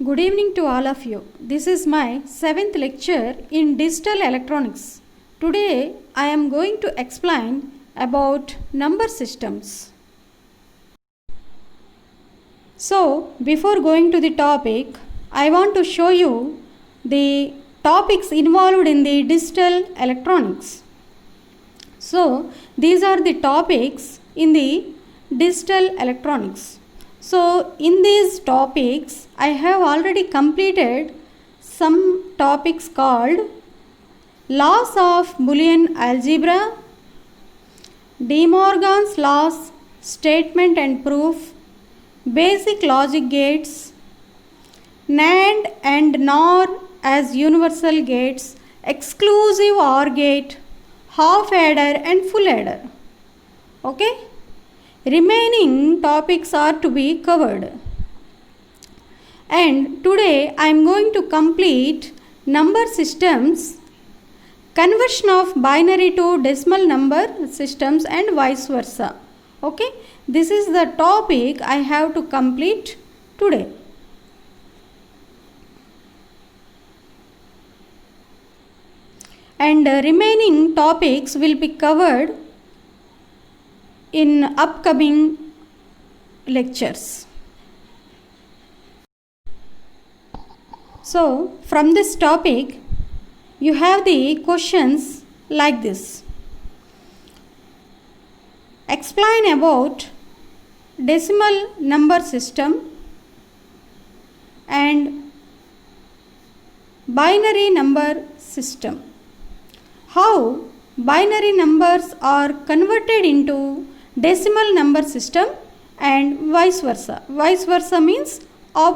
Good evening to all of you. This is my 7th lecture in digital electronics. Today I am going to explain about number systems. So before going to the topic, I want to show you the topics involved in the digital electronics. So these are the topics in the digital electronics. So in these topics I have already completed some topics called laws of Boolean algebra, De Morgan's laws, statement and proof, basic logic gates, NAND and NOR as universal gates, exclusive OR gate, half adder and full adder. Okay? Remaining topics are to be covered. And today I am going to complete number systems, conversion of binary to decimal number systems and vice versa. Okay? This is the topic I have to complete today. And remaining topics will be covered in upcoming lectures. So from this topic you have the questions like this. Explain about decimal number system and binary number system. How binary numbers are converted into decimal number system and vice versa. Vice versa means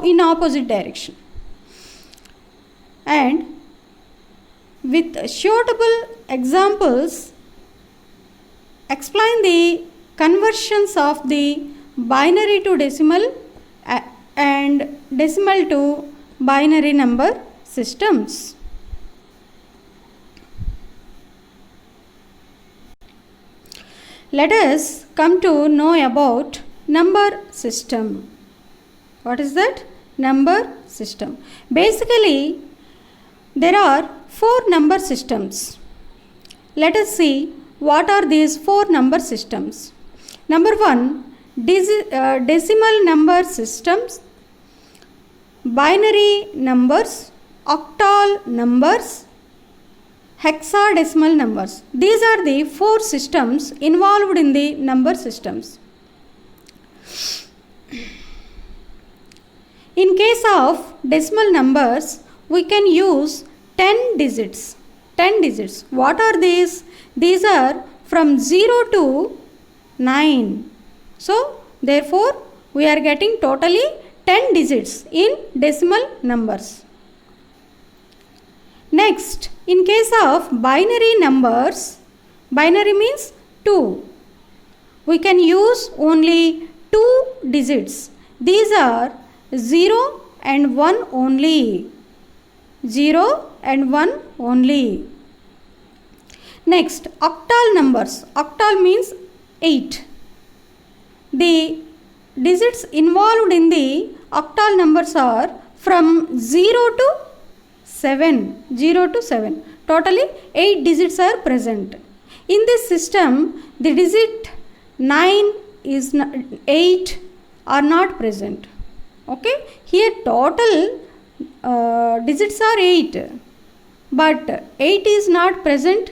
in opposite direction. And with suitable examples, explain the conversions of the binary to decimal and decimal to binary number systems. Let us come to know about number system. What is that? Number system. Basically, there are 4 number systems. Let us see what are these 4 number systems. Number 1, decimal number systems, binary numbers, octal numbers, hexadecimal numbers. These are the 4 systems involved in the number systems. In case of decimal numbers, we can use 10 digits. 10 digits. What are these? These are from 0 to 9. So, therefore, we are getting totally 10 digits in decimal numbers. Next, in case of binary numbers, binary means 2. We can use only 2 digits. These are 0 and 1 only. 0 and 1 only. Next, octal numbers. Octal means 8. The digits involved in the octal numbers are from 0 to 7. 0 to 7. Totally 8 digits are present. In this system, the digit 9 is 8 are not present. Okay? Here total digits are 8. But 8 is not present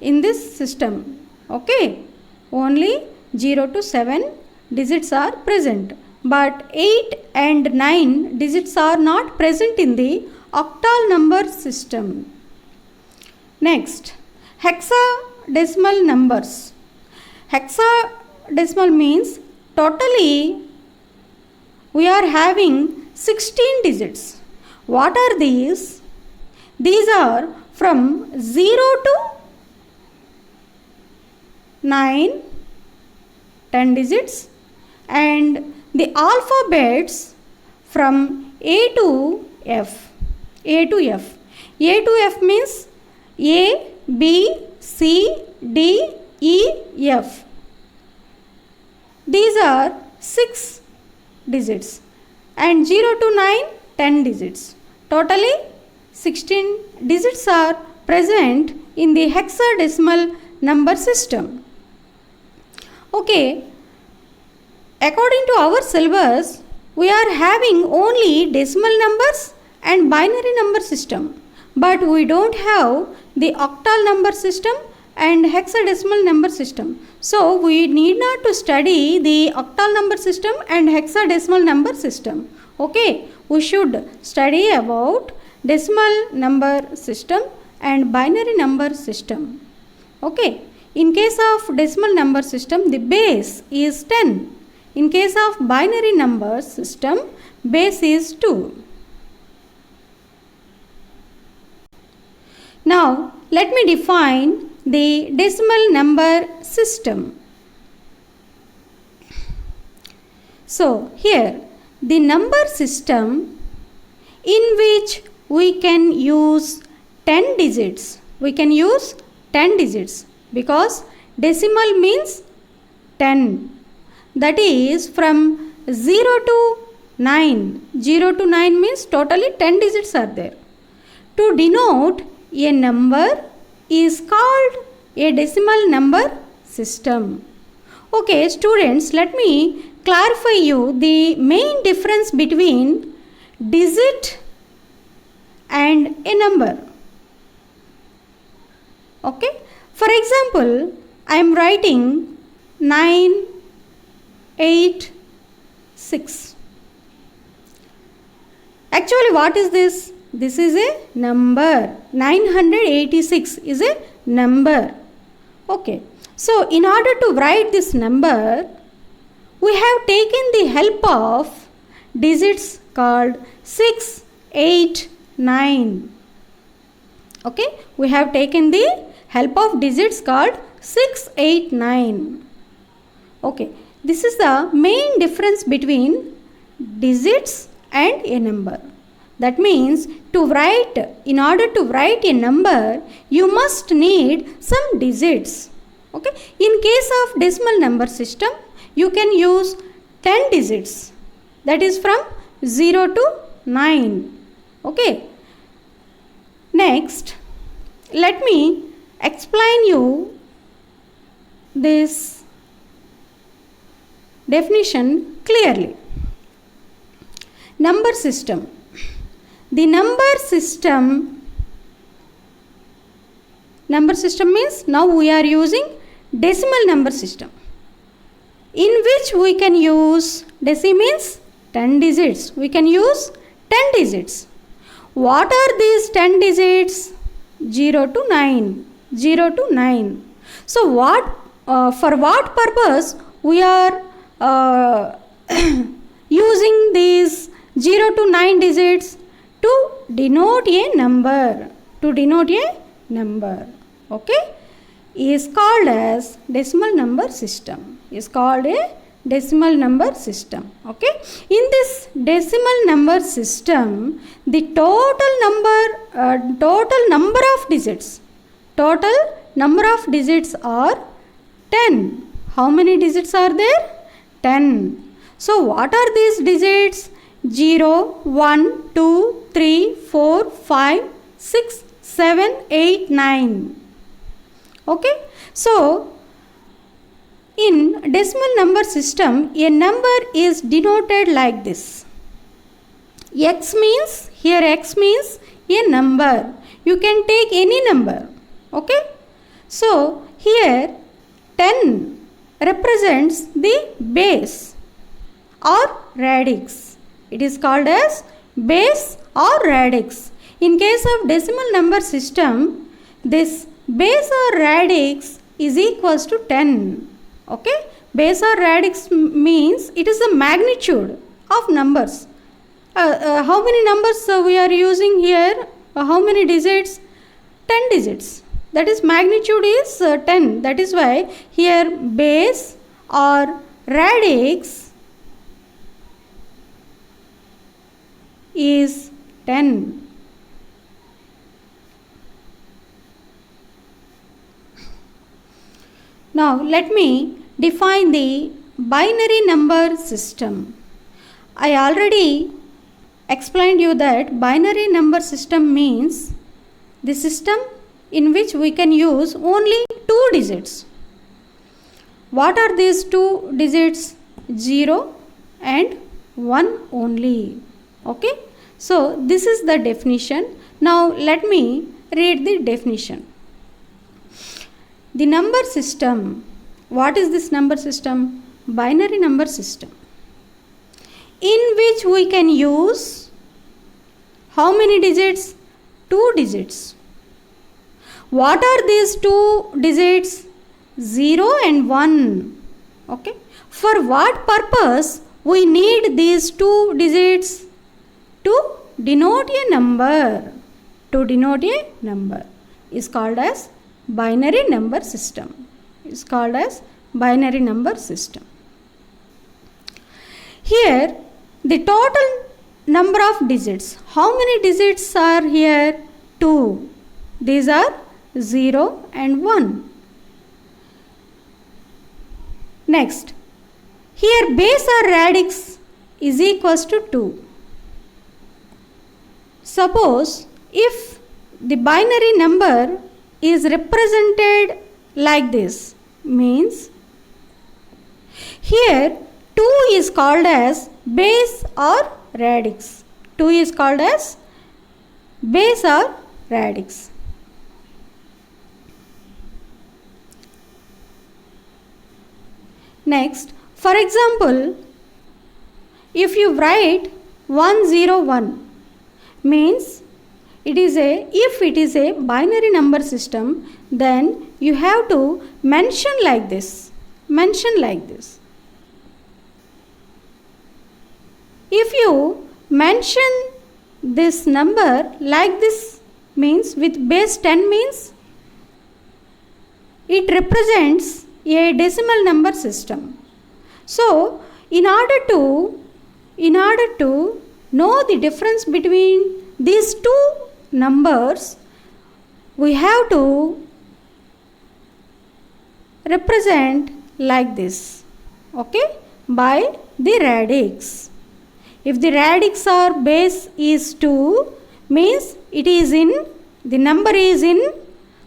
in this system. Okay? Only 0 to 7 digits are present. But 8 and 9 digits are not present in the octal number system. Next, hexadecimal numbers. Hexadecimal means totally we are having 16 digits. What are these? These are from 0 to 9, 10 digits, and the alphabets from A to F. A to F. A to F means A, B, C, D, E, F. These are 6 digits and 0 to 9 10 digits. Totally 16 digits are present in the hexadecimal number system. Okay, according to our syllabus, we are having only decimal numbers and binary number system, but we don't have the octal number system and hexadecimal number system. So we need not to study the octal number system and hexadecimal number system. Okay, we should study about decimal number system and binary number system. Okay, in case of decimal number system, the base is 10. In case of binary number system, base is 2. Now, let me define the decimal number system. So, here the number system in which we can use 10 digits. We can use 10 digits because decimal means 10. That is from 0 to 9. 0 to 9 means totally 10 digits are there. To denote a number is called a decimal number system. Okay, students, let me clarify you the main difference between digit and a number. Okay, for example, I am writing 9, 8, 6. Actually, what is this? This is a number. 986 is a number. Okay. So, in order to write this number, we have taken the help of digits called 6, 8, 9. Okay. We have taken the help of digits called 6, 8, 9. Okay. This is the main difference between digits and a number. That means in order to write a number, you must need some digits. Okay. In case of decimal number system, you can use 10 digits. That is from 0 to 9. Okay. Next, let me explain you this definition clearly. Number system. The number system means now we are using decimal number system in which we can use means 10 digits. We can use 10 digits. What are these 10 digits? 0 to 9. 0 to 9. So for what purpose we are using these 0 to 9 digits? To denote a number. To denote a number. Okay. Is called as decimal number system. Is called a decimal number system. Okay. In this decimal number system, the total number of digits are 10. How many digits are there? 10. So what are these digits? 0, 1, 2, 3, 4, 5, 6, 7, 8, 9. Okay. So, in decimal number system, a number is denoted like this. X means a number. You can take any number. Okay. So, here 10 represents the base or radix. It is called as base or radix. In case of decimal number system, this base or radix is equals to 10. Okay. Base or radix means it is the magnitude of numbers. How many numbers we are using here? How many digits? 10 digits. That is magnitude is 10. That is why here base or radix is 10. Now let me define the binary number system. I already explained you that binary number system means the system in which we can use only two digits. What are these two digits? 0 and 1 only. Okay. So this is the definition. Now let me read the definition. The number system. What is this number system? Binary number system, in which we can use how many digits? 2 digits. What are these two digits? 0 and 1. Okay. For what purpose we need these two digits? To denote a number. To denote a number is called as binary number system. Is called as binary number system. Here the total number of digits. How many digits are here? 2. These are 0 and 1. Next, here base or radix is equals to 2. Suppose if the binary number is represented like this, means here 2 is called as base or radix. 2 is called as base or radix. Next, for example, if you write 101, means if it is a binary number system, then you have to mention like this. Mention like this. If you mention this number like this, means with base 10, means it represents a decimal number system. So in order to know the difference between these two numbers, we have to represent like this, okay, by the radix. If the radix or base is 2, means it is in, the number is in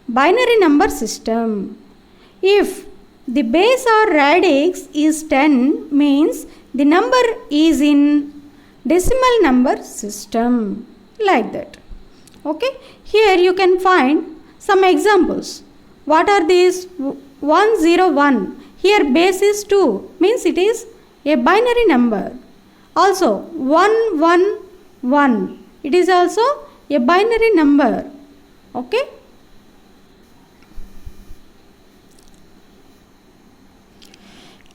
binary number system. If the base or radix is 10, means the number is in decimal number system, like that. Okay. Here you can find some examples. What are these? 101. Here base is 2, means it is a binary number. Also 111. It is also a binary number. Okay.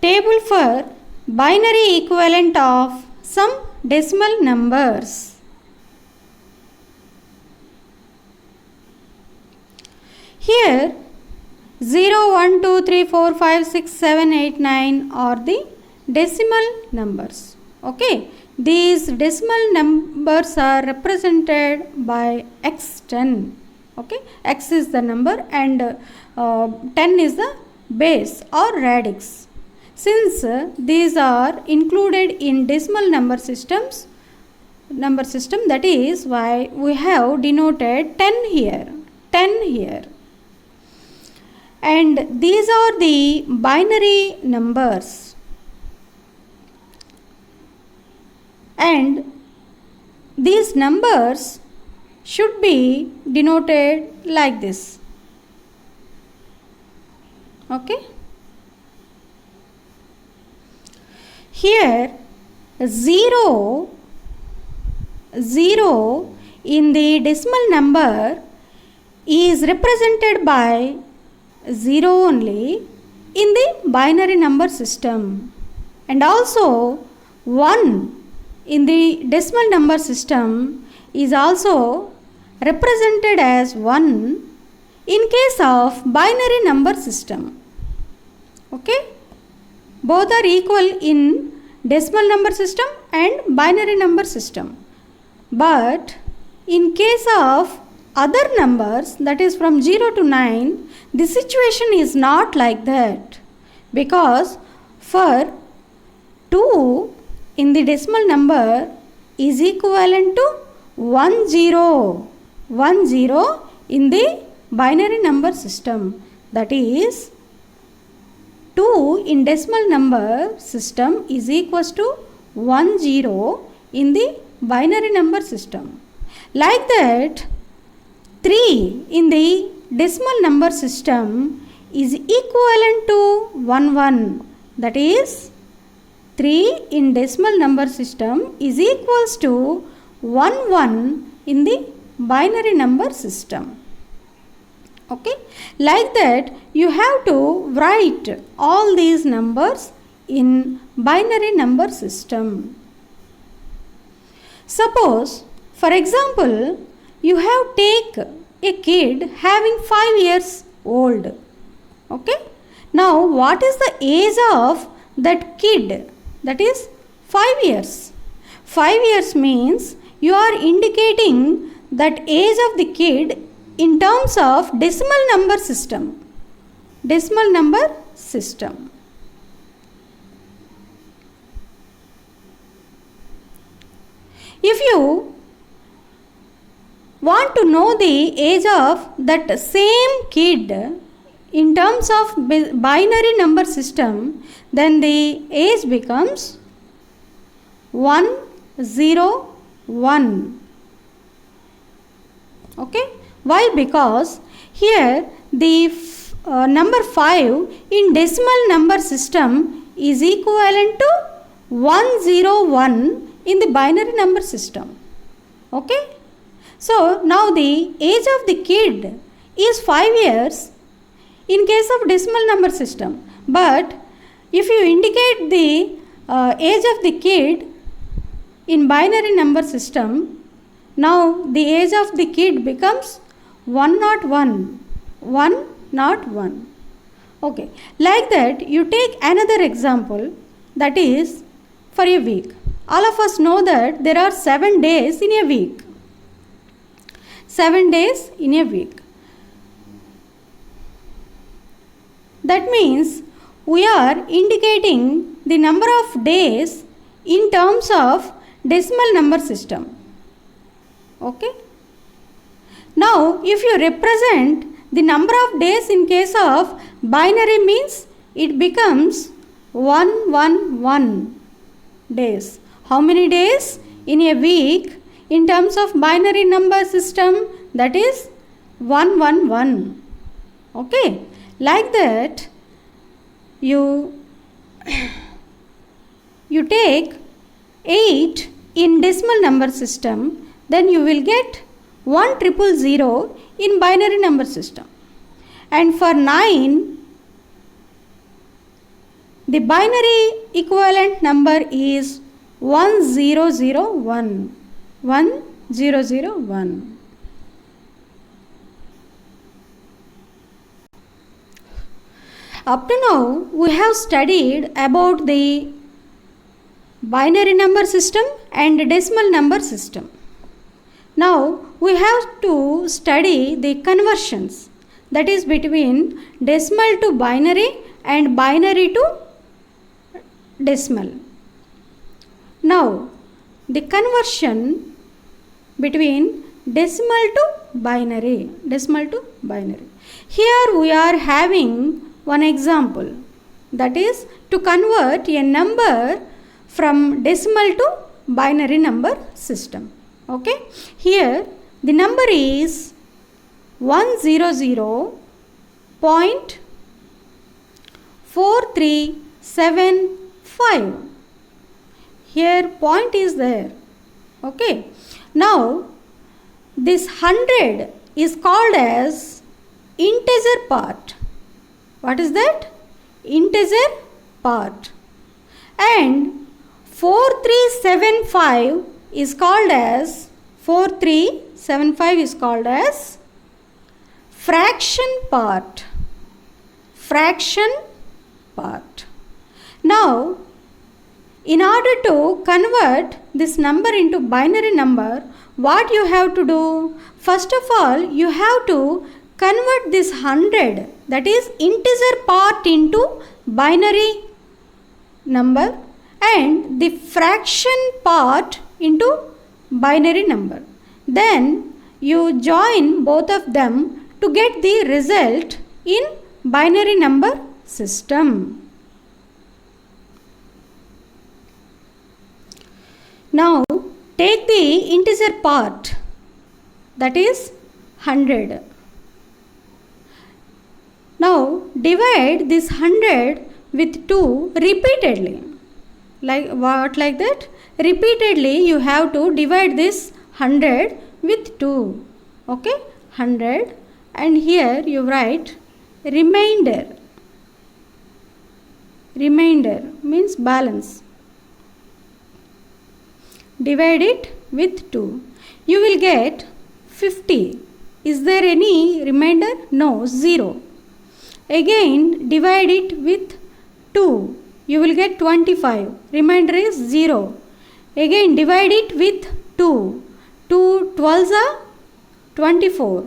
Table for binary equivalent of some decimal numbers. Here 0, 1, 2, 3, 4, 5, 6, 7, 8, 9 are the decimal numbers. Okay. These decimal numbers are represented by x10. Okay. X is the number and 10 is the base or radix. Since these are included in decimal number system, that is why we have denoted 10 here. 10 here. And these are the binary numbers. And these numbers should be denoted like this. Okay. Here 0 in the decimal number is represented by 0 only in the binary number system, and also 1 in the decimal number system is also represented as 1 in case of binary number system. Okay. Both are equal in decimal number system and binary number system. But in case of other numbers, that is from 0 to 9, the situation is not like that, because for 2 in the decimal number is equivalent to 10 in the binary number system. That is 2 in decimal number system is equals to 10 in the binary number system. Like that, 3 in the decimal number system is equivalent to 11. That is 3 in decimal number system is equals to 11 in the binary number system. Okay, like that you have to write all these numbers in binary number system. Suppose, for example, you have take a kid having 5 years old. Okay, now what is the age of that kid? That is 5 years. 5 years means you are indicating that age of the kid in terms of decimal number system. Decimal number system. If you want to know the age of that same kid in terms of binary number system, then the age becomes 101. Okay, why? Because here the number 5 in decimal number system is equivalent to 101 in the binary number system. Okay, so now the age of the kid is 5 years in case of decimal number system, but if you indicate the age of the kid in binary number system, now the age of the kid becomes 101. 101. Okay, like that you take another example, that is for a week. All of us know that there are 7 days in a week. 7 days in a week. That means we are indicating the number of days in terms of decimal number system. Okay. Now, if you represent the number of days in case of binary means it becomes 111 days. How many days in a week in terms of binary number system? That is 111. Okay. Like that you take 8 in decimal number system, then you will get 1000 in binary number system. And for 9, the binary equivalent number is 1001. 1001. Up to now, we have studied about the binary number system and decimal number system. Now, we have to study the conversions, that is between decimal to binary and binary to decimal. Now, the conversion between decimal to binary. Here we are having one example, that is to convert a number from decimal to binary number system. Okay, here the number is 100.4375. Here point is there. Okay, now this 100 is called as integer part. What is that? Integer part. And 4375 is called as fraction part. Now, in order to convert this number into binary number, what you have to do? First of all, you have to convert this 100, that is integer part, into binary number, and the fraction part into binary number. Then you join both of them to get the result in binary number system. Now take the integer part, that is 100. Now divide this 100 with 2 repeatedly. Like what? Like that? Repeatedly you have to divide this 100 with 2. Okay? 100, and here you write remainder. Remainder means balance. Divide it with 2. You will get 50. Is there any remainder? No, 0. Again divide it with 2. You will get 25. Remainder is 0. Again divide it with 2. 2 12s are 24.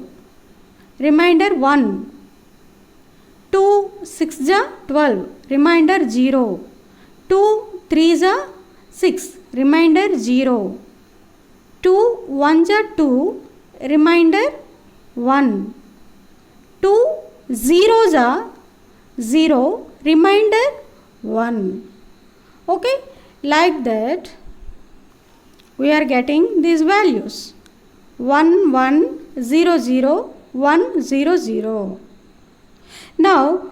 Remainder 1. 2 6s are 12. Remainder 0. 2 3s are 6. Remainder 0. 2 1s are 2. Remainder 1. 2 zeros are 0. Remainder 1. Okay, like that we are getting these values 1 1 0 0 1 0 0. Now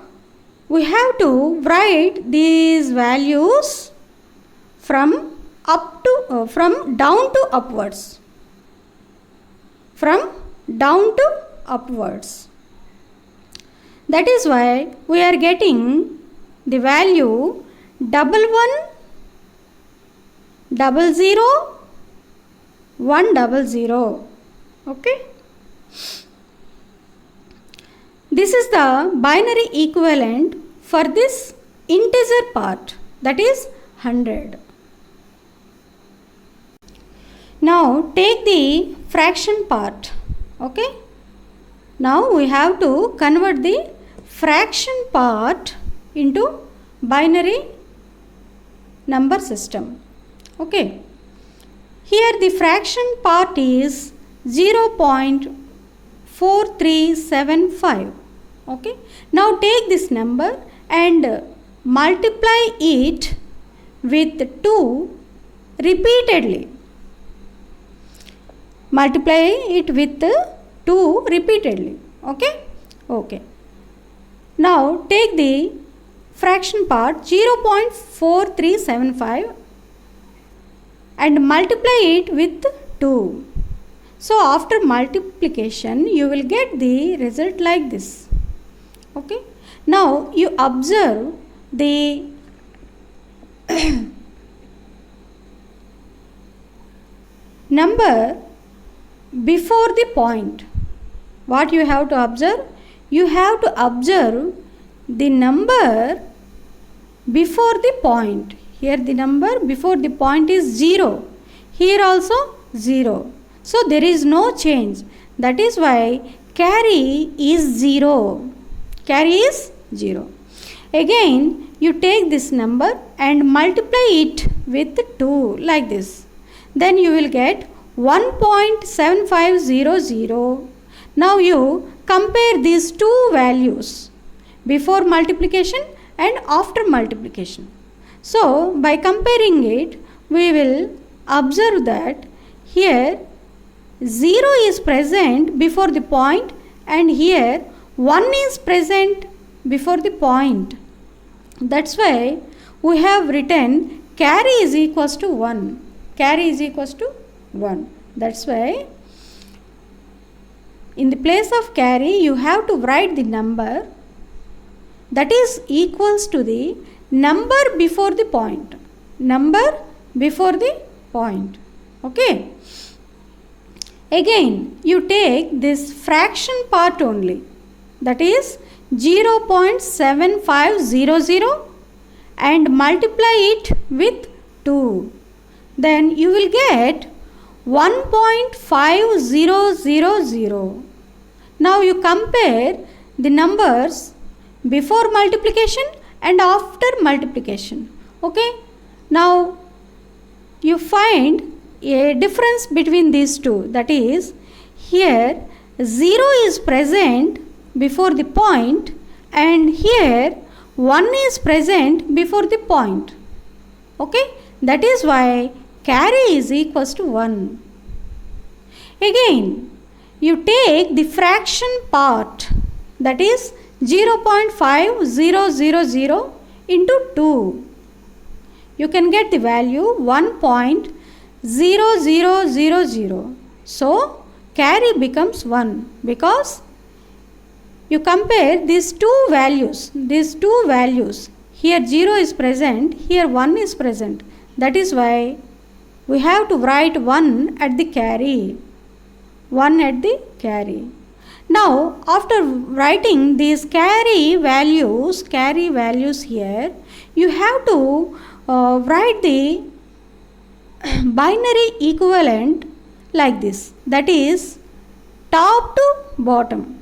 we have to write these values from down to upwards. From down to upwards. That is why we are getting the value 11 00 100. Okay. This is the binary equivalent for this integer part, that is 100. Now take the fraction part. Okay. Now we have to convert the fraction part into binary number system. Okay. Here the fraction part is 0.4375. Okay. Now take this number and multiply it with 2 repeatedly. Multiply it with 2 repeatedly. Okay. Okay. Now take the fraction part 0.4375 and multiply it with 2. So after multiplication you will get the result like this. Okay. Now you observe the number before the point. What you have to observe? You have to observe the number before the point. Here the number before the point is 0. Here also 0. So there is no change. That is why carry is 0. Carry is 0. Again you take this number and multiply it with 2 like this. Then you will get 1.7500. Now you compare these two values, before multiplication and after multiplication. So by comparing it we will observe that here 0 is present before the point and here 1 is present before the point. That's why we have written carry is equals to 1. Carry is equals to 1. That's why in the place of carry you have to write the number that is equals to the number before the point. Number before the point. Okay. Again you take this fraction part only, that is 0.7500 and multiply it with 2. Then you will get 1.5000. Now you compare the numbers before multiplication and after multiplication. Okay. Now you find a difference between these two. That is, here 0 is present before the point and here 1 is present before the point. Okay, that is why carry is equals to 1. Again, you take the fraction part, that is 0.5000 into 2. You can get the value 1.0000. So, carry becomes 1 because you compare these two values. Here 0 is present, here 1 is present. That is why we have to write 1 at the carry. 1 at the carry. Now, after writing these carry values here, you have to write the binary equivalent like this. That is top to bottom.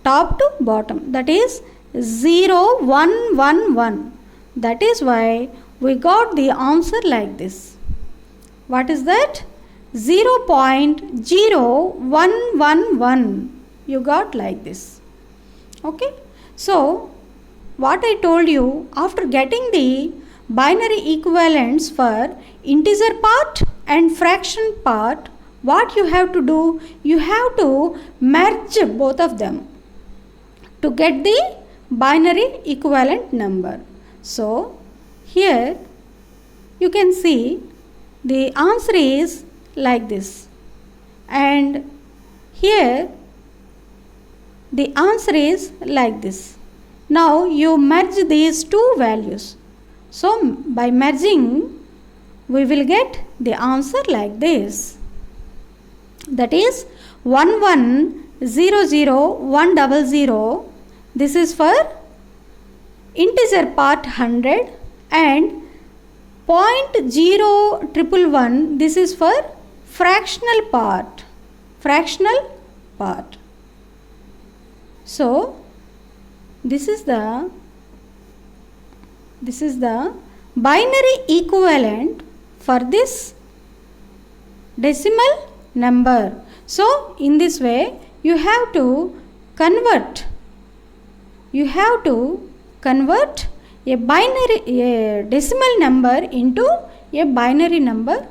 That is 0, 1, 1, 1. That is why we got the answer like this. What is that? 0.0111. You got like this. Okay. So, what I told you, after getting the binary equivalents for integer part and fraction part, what you have to do? You have to merge both of them to get the binary equivalent number. So, here you can see the answer is like this, and here the answer is like this. Now you merge these two values. So by merging we will get the answer like this. That is 1100100. This is for integer part 100 and 0.0111. This is for fractional part. So this is the binary equivalent for this decimal number. So in this way you have to convert a decimal number into a binary number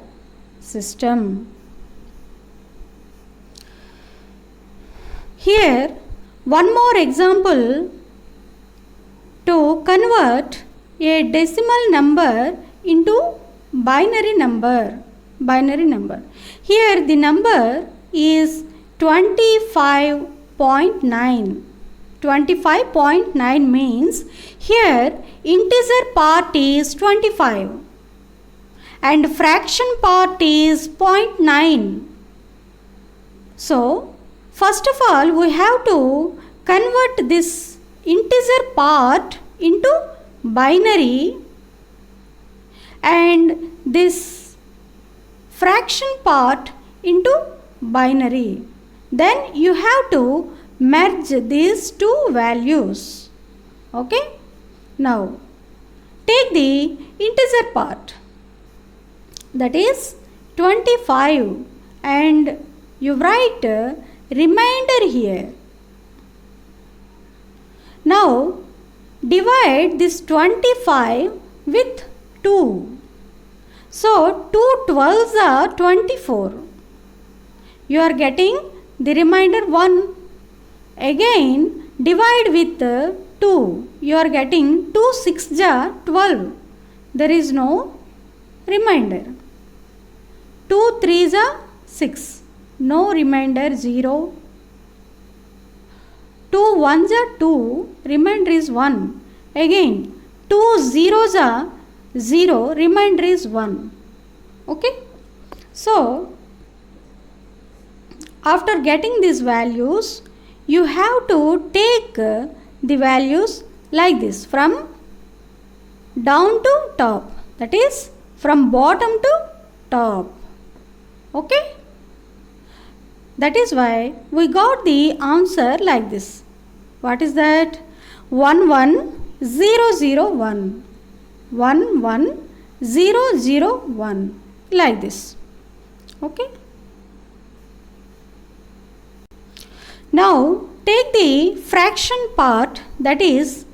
system. Here one more example to convert a decimal number into binary number. Here the number is 25.9. 25.9 means here integer part is 25 and fraction part is 0.9. So first of all we have to convert this integer part into binary and this fraction part into binary. Then you have to merge these two values. Okay. Now take the integer part, that is 25, and you write remainder here. Now divide this 25 with 2. So 2 12s are 24. You are getting the remainder 1. Again divide with 2. You are getting 2 6s are 12. There is no remainder. 2 3s are 6. No remainder, 0. 2 1s are 2. Remainder is 1. Again 2 zeros are 0. Remainder is 1. Okay. So after getting these values, you have to take the values like this from down to top, that is from bottom to top. Okay. That is why we got the answer like this. What is that? 11001. 11001 like this. Okay. Now take the fraction part, that is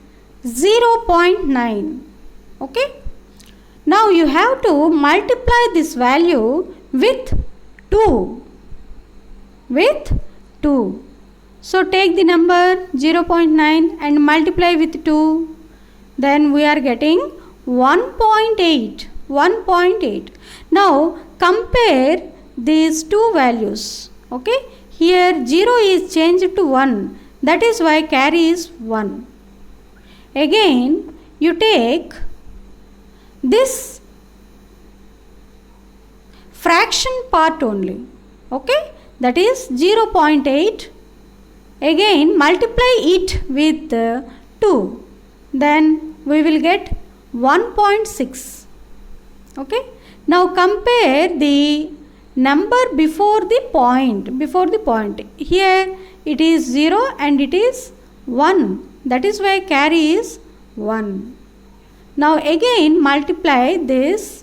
0.9. Okay. Now you have to multiply this value with 2. With 2. So take the number 0.9 and multiply with 2. Then we are getting 1.8. 1.8. Now compare these two values. Okay. Here 0 is changed to 1. That is why carry is 1. Again you take this fraction part only. Okay. That is 0.8. Again multiply it with 2. Then we will get 1.6. Okay. Now compare the number before the point. Here it is 0 and it is 1. That is why carry is 1. Now again multiply this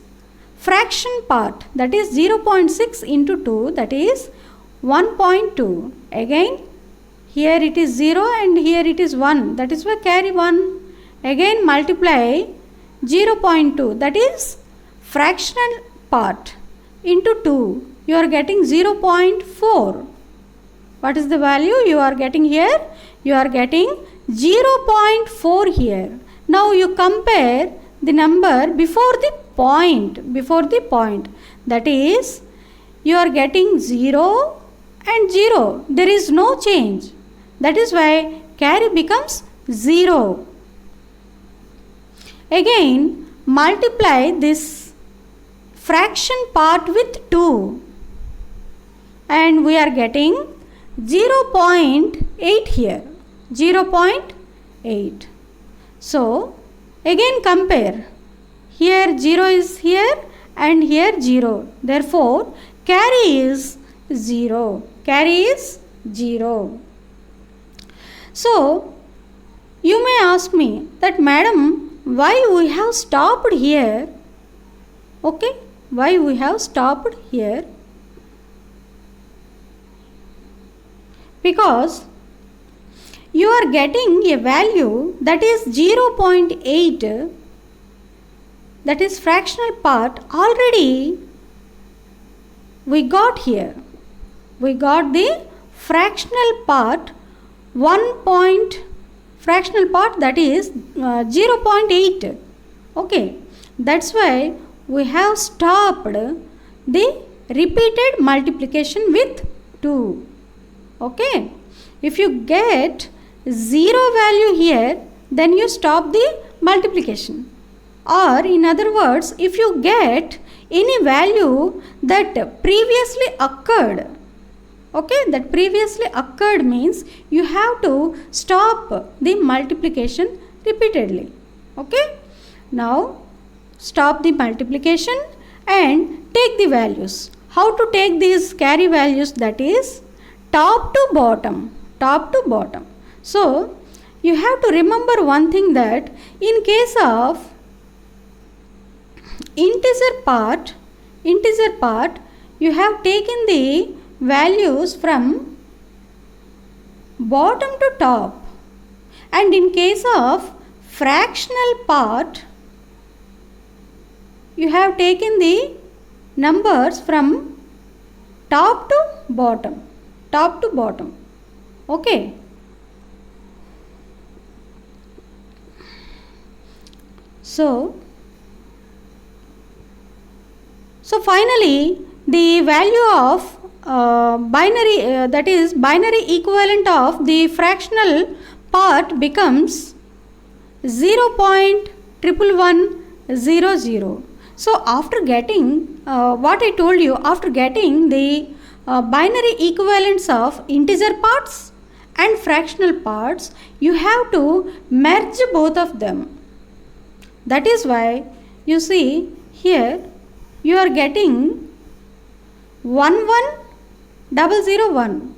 fraction part, that is 0.6 into 2, that is 1.2. Again here it is 0 and here it is 1. That is why carry 1. Again multiply 0.2, that is fractional part, into 2. You are getting 0.4. What is the value you are getting here? You are getting 0.4 here. Now you compare the number before the point. That is, you are getting 0 and 0. There is no change. That is why carry becomes 0. Again multiply this fraction part with 2 and we are getting 0.8 here. 0.8. So again compare. Here 0 is here and here 0. Therefore carry is 0. Carry is 0. So you may ask me that, madam, why we have stopped here? Okay, why we have stopped here? Because you are getting a value that is 0.8, that is fractional part, already we got here. We got the fractional part, fractional part, that is 0.8. Okay, that's why we have stopped the repeated multiplication with 2. Okay, if you get 0 value here, then you stop the multiplication. Or in other words, if you get any value that previously occurred, okay, that previously occurred means you have to stop the multiplication repeatedly. Okay, now stop the multiplication and take the values. How to take these carry values? That is top to bottom. So you have to remember one thing, that in case of integer part, you have taken the values from bottom to top, and in case of fractional part, you have taken the numbers from top to bottom. Okay. So finally the value of binary, that is binary equivalent of the fractional part becomes 0.11100. So after getting what I told you, after getting the binary equivalents of integer parts and fractional parts, you have to merge both of them. That is why you see here you are getting 11001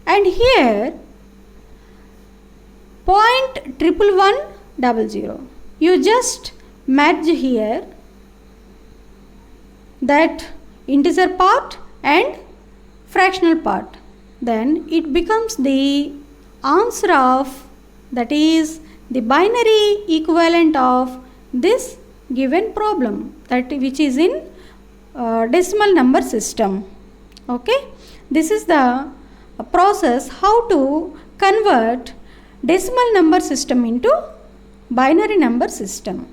and here 0.11100. You just merge here, that integer part and fractional part. Then it becomes the answer of, that is the binary equivalent of this given problem, that which is in decimal number system. Okay, this is the process how to convert decimal number system into binary number system.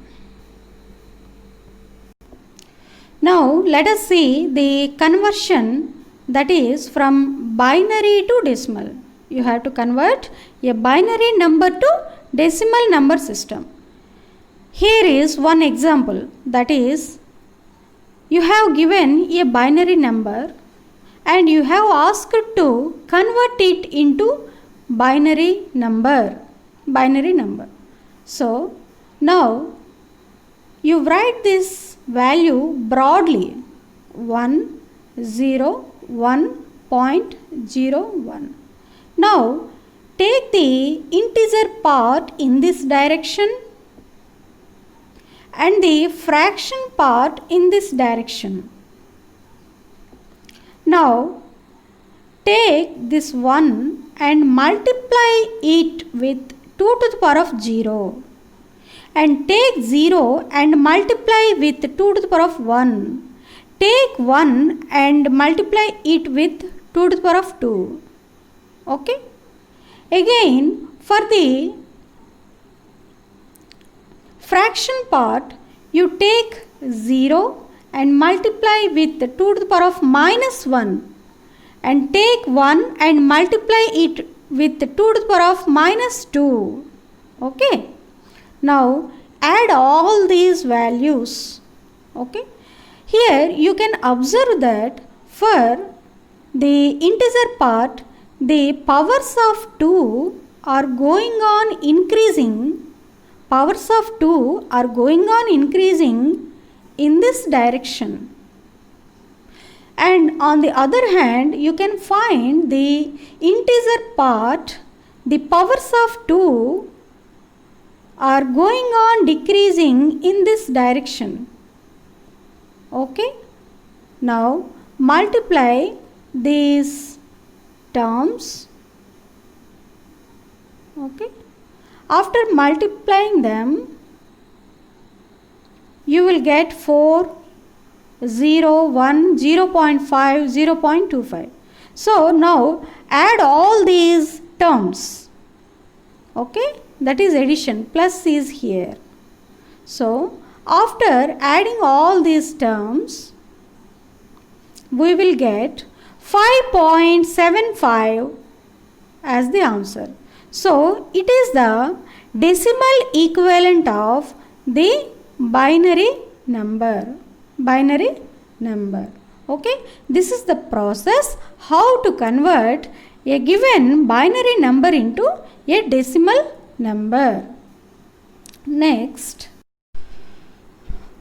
Now let us see the conversion, that is from binary to decimal. You have to convert a binary number to decimal number system. Here is one example, that is you have given a binary number and you have asked to convert it into binary number. So now you write this value broadly 101.01. Now take the integer part in this direction and the fraction part in this direction. Now take this 1 and multiply it with 2 to the power of 0, and take 0 and multiply with 2 to the power of 1. Take 1 and multiply it with 2 to the power of 2. Okay. Again, for the fraction part, you take 0 and multiply with 2 to the power of minus 1, and take 1 and multiply it with 2 to the power of minus 2. Okay. Now add all these values. Okay. Here you can observe that for the integer part, the powers of 2 are going on increasing. Powers of 2 are going on increasing in this direction. And on the other hand, you can find the integer part, the powers of 2 are going on decreasing in this direction. Okay. Now multiply these terms. Okay. After multiplying them, you will get 4, 0, 1, 0.5, 0.25. So now add all these terms. Okay. That is addition, plus is here. So after adding all these terms, we will get 5.75 as the answer. So it is the decimal equivalent of the binary number. Okay. This is the process how to convert a given binary number into a decimal number. Next,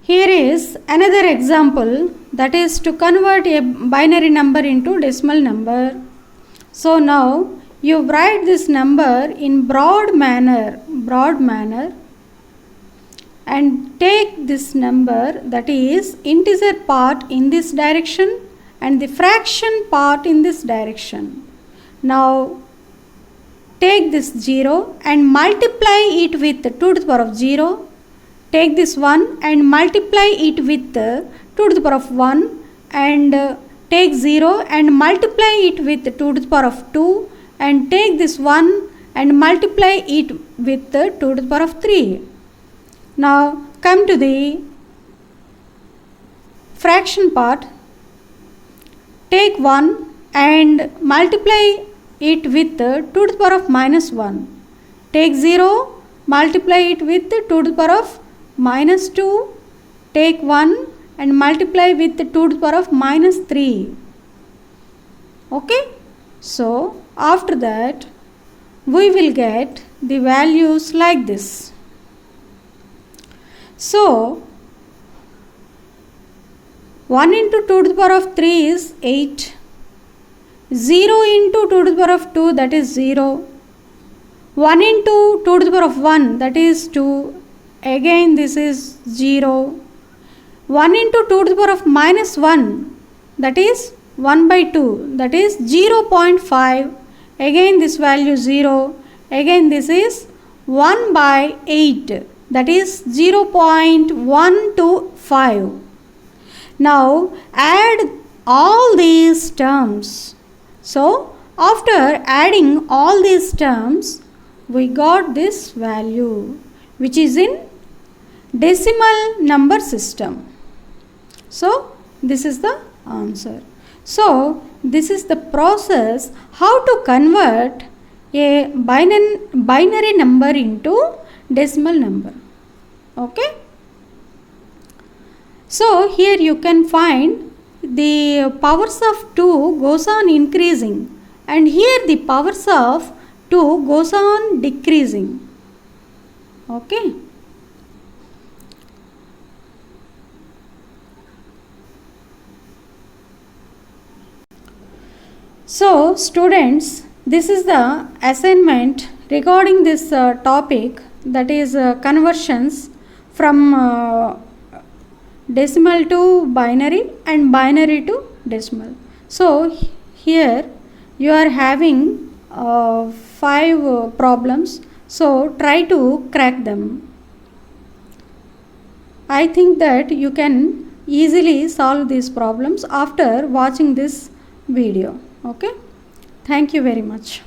here is another example, that is to convert a binary number into decimal number. So now you write this number in broad manner and take this number, that is integer part in this direction and the fraction part in this direction. Now take this 0 and multiply it with 2 to the power of 0. Take this 1 and multiply it with 2 to the power of 1, and take 0 and multiply it with 2 to the power of 2, and take this 1 and multiply it with 2 to the power of 3. Now come to the fraction part. Take 1 and multiply it with 2 to the power of minus 1. Take 0, multiply it with 2 to the power of minus 2. Take 1 and multiply with 2 to the power of minus 3. Okay. So after that we will get the values like this. So 1 into 2 to the power of 3 is 8. 0 into 2 to the power of 2, that is 0. 1 into 2 to the power of 1, that is 2. Again this is 0. 1 into 2 to the power of minus 1, that is 1 by 2, that is 0.5. Again this value 0. Again this is 1 by 8, that is 0.125. Now add all these terms. So after adding all these terms, we got this value which is in decimal number system. So this is the answer. So this is the process how to convert a binary number into decimal number. Okay. So here you can find the powers of 2 goes on increasing, and here the powers of 2 goes on decreasing. Okay. So students, this is the assignment regarding this topic, that is conversions from decimal to binary and binary to decimal. So here you are having 5 problems. So try to crack them. I think that you can easily solve these problems after watching this video. Okay. Thank you very much.